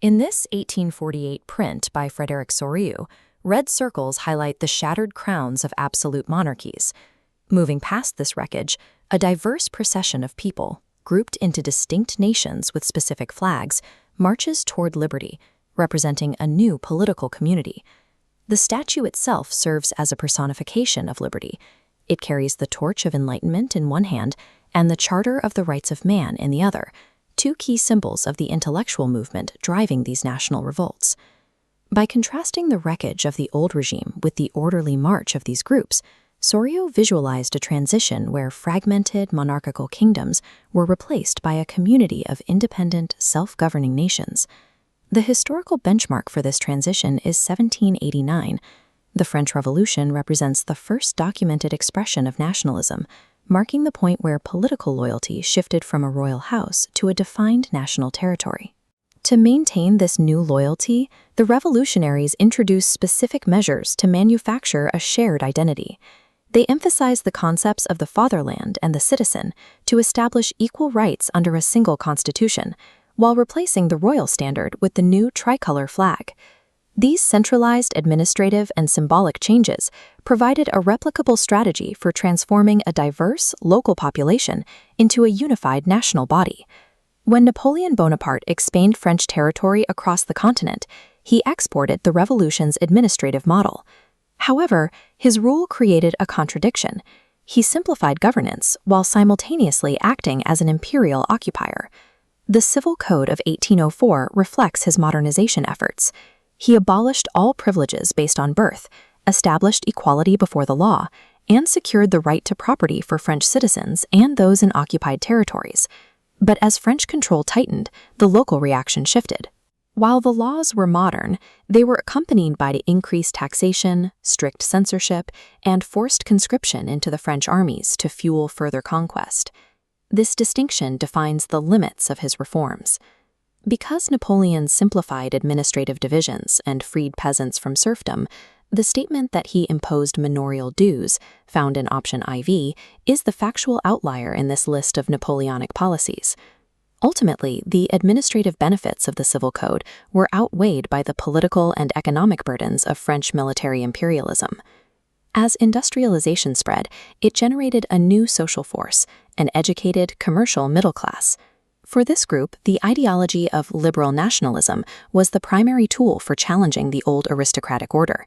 In this 1848 print by Frederick Soriu, red circles highlight the shattered crowns of absolute monarchies. Moving past this wreckage, a diverse procession of people, grouped into distinct nations with specific flags, marches toward liberty, representing a new political community. The statue itself serves as a personification of liberty. It carries the torch of enlightenment in one hand and the Charter of the Rights of Man in the other, two key symbols of the intellectual movement driving these national revolts. By contrasting the wreckage of the old regime with the orderly march of these groups, Soriu visualized a transition where fragmented monarchical kingdoms were replaced by a community of independent, self-governing nations. The historical benchmark for this transition is 1789. The French Revolution represents the first documented expression of nationalism, marking the point where political loyalty shifted from a royal house to a defined national territory. To maintain this new loyalty, the revolutionaries introduced specific measures to manufacture a shared identity. They emphasized the concepts of the fatherland and the citizen to establish equal rights under a single constitution, while replacing the royal standard with the new tricolor flag. These centralized administrative and symbolic changes provided a replicable strategy for transforming a diverse local population into a unified national body. When Napoleon Bonaparte expanded French territory across the continent, he exported the revolution's administrative model. However, his rule created a contradiction. He simplified governance while simultaneously acting as an imperial occupier. The Civil Code of 1804 reflects his modernization efforts. He abolished all privileges based on birth, established equality before the law, and secured the right to property for French citizens and those in occupied territories. But as French control tightened, the local reaction shifted. While the laws were modern, they were accompanied by increased taxation, strict censorship, and forced conscription into the French armies to fuel further conquest. This distinction defines the limits of his reforms. Because Napoleon simplified administrative divisions and freed peasants from serfdom, the statement that he imposed manorial dues, found in option IV, is the factual outlier in this list of Napoleonic policies. Ultimately, the administrative benefits of the Civil Code were outweighed by the political and economic burdens of French military imperialism. As industrialization spread, it generated a new social force, an educated, commercial middle class. For this group, the ideology of liberal nationalism was the primary tool for challenging the old aristocratic order.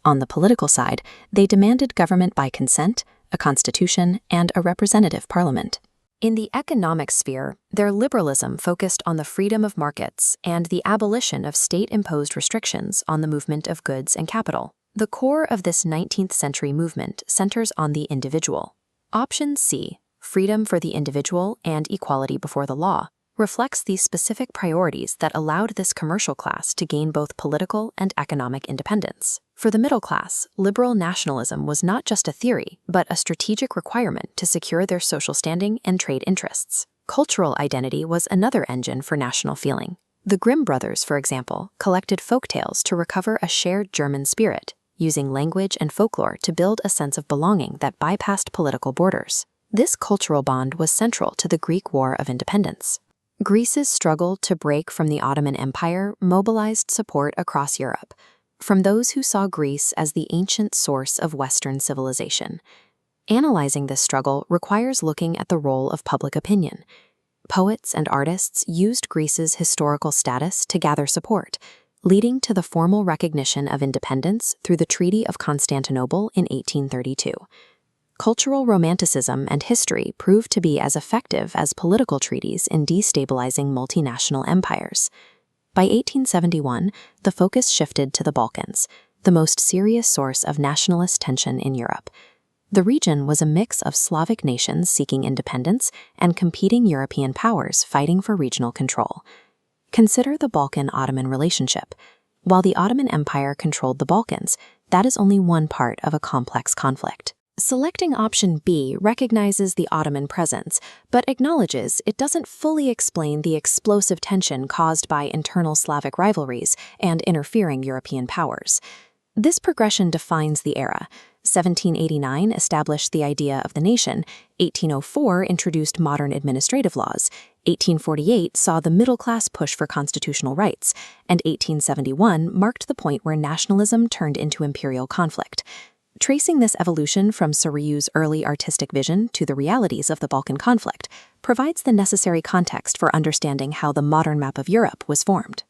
On the political side, they demanded government by consent, a constitution, and a representative parliament. In the economic sphere, their liberalism focused on the freedom of markets and the abolition of state-imposed restrictions on the movement of goods and capital. The core of this 19th century movement centers on the individual. Option C, freedom for the individual and equality before the law, reflects these specific priorities that allowed this commercial class to gain both political and economic independence. For the middle class, liberal nationalism was not just a theory, but a strategic requirement to secure their social standing and trade interests. Cultural identity was another engine for national feeling. The Grimm brothers, for example, collected folktales to recover a shared German spirit, using language and folklore to build a sense of belonging that bypassed political borders. This cultural bond was central to the Greek War of Independence. Greece's struggle to break from the Ottoman Empire mobilized support across Europe, from those who saw Greece as the ancient source of Western civilization. Analyzing this struggle requires looking at the role of public opinion. Poets and artists used Greece's historical status to gather support, leading to the formal recognition of independence through the Treaty of Constantinople in 1832. Cultural romanticism and history proved to be as effective as political treaties in destabilizing multinational empires. By 1871, the focus shifted to the Balkans, the most serious source of nationalist tension in Europe. The region was a mix of Slavic nations seeking independence and competing European powers fighting for regional control. Consider the Balkan-Ottoman relationship. While the Ottoman Empire controlled the Balkans, that is only one part of a complex conflict. Selecting option B recognizes the Ottoman presence, but acknowledges it doesn't fully explain the explosive tension caused by internal Slavic rivalries and interfering European powers. This progression defines the era. 1789 established the idea of the nation, 1804 introduced modern administrative laws, 1848 saw the middle class push for constitutional rights, and 1871 marked the point where nationalism turned into imperial conflict. Tracing this evolution from Soryu's early artistic vision to the realities of the Balkan conflict provides the necessary context for understanding how the modern map of Europe was formed.